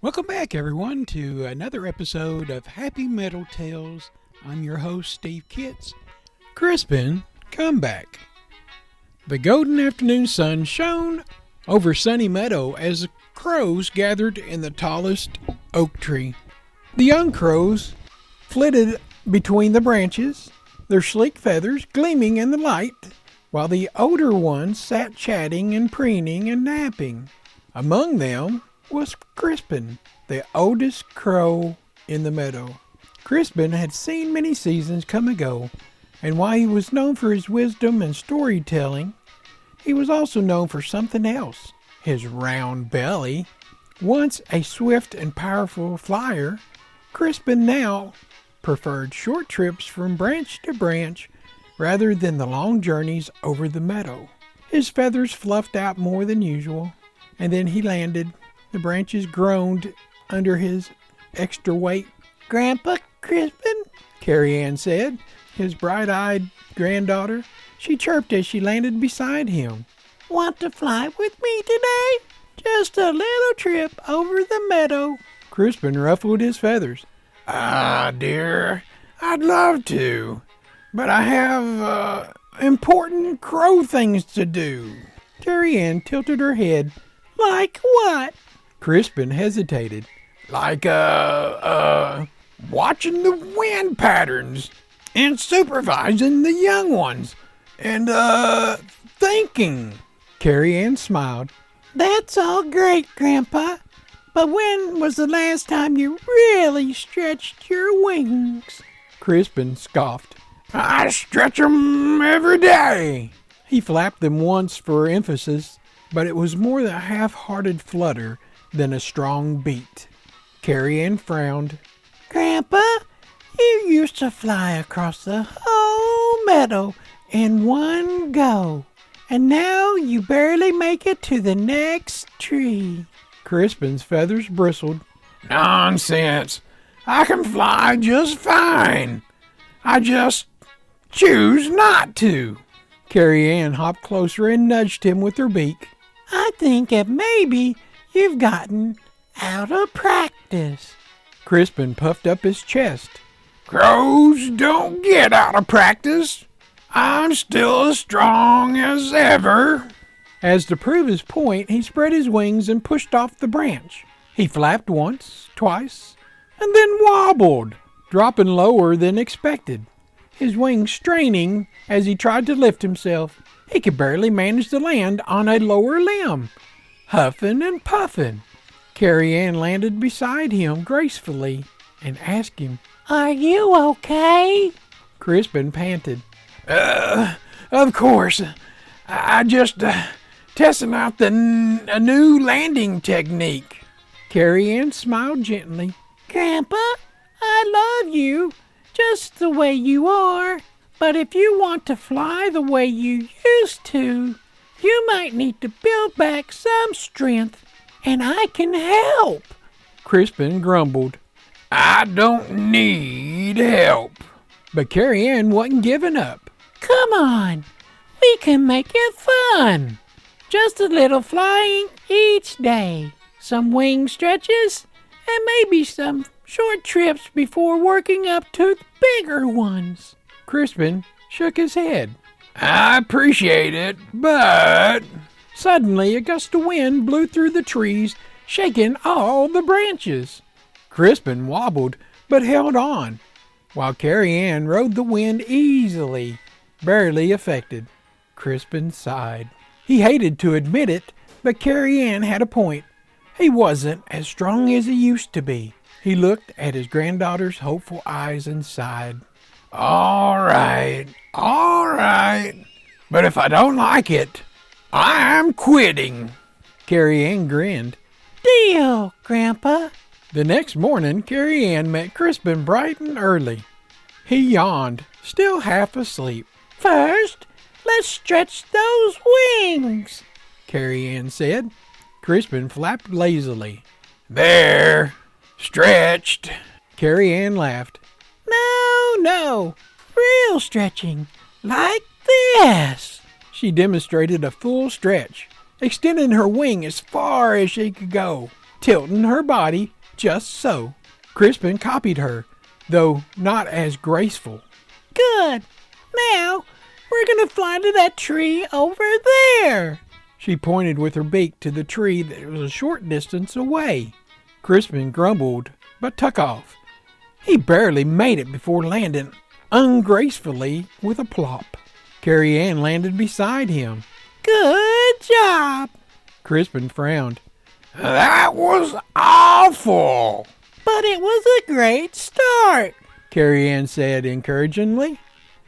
Welcome back, everyone, to another episode of Happy Metal Tales. I'm your host, Steve Kitts. Crispin, come back. The golden afternoon sun shone over Sunny Meadow as the crows gathered in the tallest oak tree. The young crows flitted between the branches, their sleek feathers gleaming in the light, while the older ones sat chatting and preening and napping. Among them was Crispin, the oldest crow in the meadow. Crispin had seen many seasons come and go, and while he was known for his wisdom and storytelling, he was also known for something else, his round belly. Once a swift and powerful flyer, Crispin now preferred short trips from branch to branch rather than the long journeys over the meadow. His feathers fluffed out more than usual, and then he landed. The branches groaned under his extra weight. "Grandpa Crispin," Carrie Ann said, his bright-eyed granddaughter. She chirped as she landed beside him. "Want to fly with me today? Just a little trip over the meadow." Crispin ruffled his feathers. Dear, I'd love to, but I have important crow things to do." Carrie Ann tilted her head. "Like what?" Crispin hesitated. "Like, watching the wind patterns and supervising the young ones and, thinking." Carrie Ann smiled. "That's all great, Grandpa, but when was the last time you really stretched your wings?" Crispin scoffed. "I stretch 'em every day." He flapped them once for emphasis, but it was more a half-hearted flutter than a strong beat. Carrie Ann frowned. "Grandpa, you used to fly across the whole meadow in one go, and now you barely make it to the next tree." Crispin's feathers bristled. "Nonsense! I can fly just fine. I just choose not to." Carrie Ann hopped closer and nudged him with her beak. "I think that maybe you've gotten out of practice." Crispin puffed up his chest. "Crows don't get out of practice. I'm still as strong as ever." As to prove his point, he spread his wings and pushed off the branch. He flapped once, twice, and then wobbled, dropping lower than expected, his wings straining as he tried to lift himself. He could barely manage to land on a lower limb, huffing and puffing. Carrie Ann landed beside him gracefully and asked him, "Are you okay?" Crispin panted. Of course. I just testing out a new landing technique." Carrie Ann smiled gently. "Grandpa, I love you just the way you are, but if you want to fly the way you used to, you might need to build back some strength, and I can help." Crispin grumbled. "I don't need help." But Carrie Ann wasn't giving up. "Come on, we can make it fun. Just a little flying each day, some wing stretches, and maybe some short trips before working up to the bigger ones." Crispin shook his head. "I appreciate it, but..." Suddenly, a gust of wind blew through the trees, shaking all the branches. Crispin wobbled, but held on, while Carrie Ann rode the wind easily, barely affected. Crispin sighed. He hated to admit it, but Carrie Ann had a point. He wasn't as strong as he used to be. He looked at his granddaughter's hopeful eyes and sighed. All right. But if I don't like it, I'm quitting." Carrie Ann grinned. "Deal, Grandpa." The next morning, Carrie Ann met Crispin bright and early. He yawned, still half asleep. "First, let's stretch those wings," Carrie Ann said. Crispin flapped lazily. "There, stretched." Carrie Ann laughed. No, real stretching, like this." She demonstrated a full stretch, extending her wing as far as she could go, tilting her body Just so. Crispin copied her, though not as graceful. Good. Now, we're going to fly to that tree over there. She pointed with her beak to the tree that was a short distance away. Crispin grumbled, but took off. He barely made it before landing ungracefully with a plop. Carrie Ann landed beside him. Good job. Crispin frowned. That was awful. But it was a great start, Carrie Ann said encouragingly.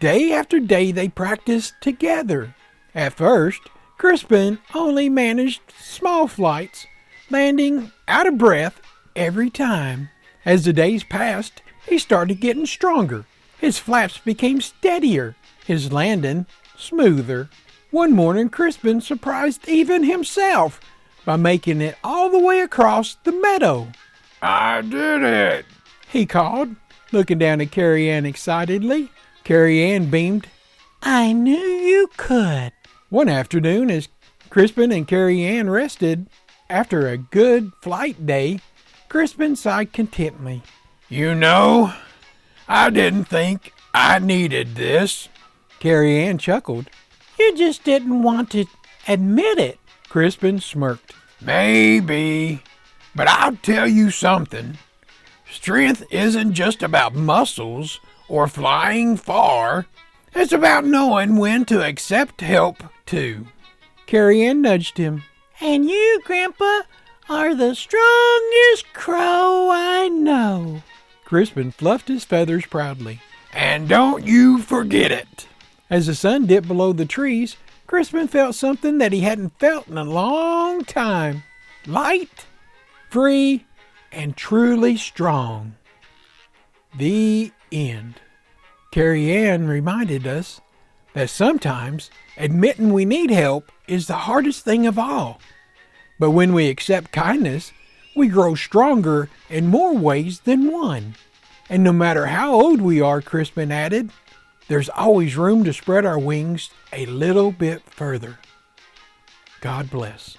Day after day they practiced together. At first, Crispin only managed small flights, landing out of breath every time. As the days passed, he started getting stronger. His flaps became steadier, his landing smoother. One morning, Crispin surprised even himself by making it all the way across the meadow. I did it, he called, looking down at Carrie Ann excitedly. Carrie Ann beamed. I knew you could. One afternoon, as Crispin and Carrie Ann rested after a good flight day, Crispin sighed contentedly. You know, I didn't think I needed this. Carrie Ann chuckled. You just didn't want to admit it. Crispin smirked. Maybe, but I'll tell you something. Strength isn't just about muscles or flying far. It's about knowing when to accept help, too. Carrie Ann nudged him. And you, Grandpa, are the strongest crow I know. Crispin fluffed his feathers proudly. And don't you forget it. As the sun dipped below the trees, Crispin felt something that he hadn't felt in a long time. Light, free, and truly strong. The end. Carrie Ann reminded us that sometimes admitting we need help is the hardest thing of all. But when we accept kindness, we grow stronger in more ways than one. And no matter how old we are, Crispin added, there's always room to spread our wings a little bit further. God bless.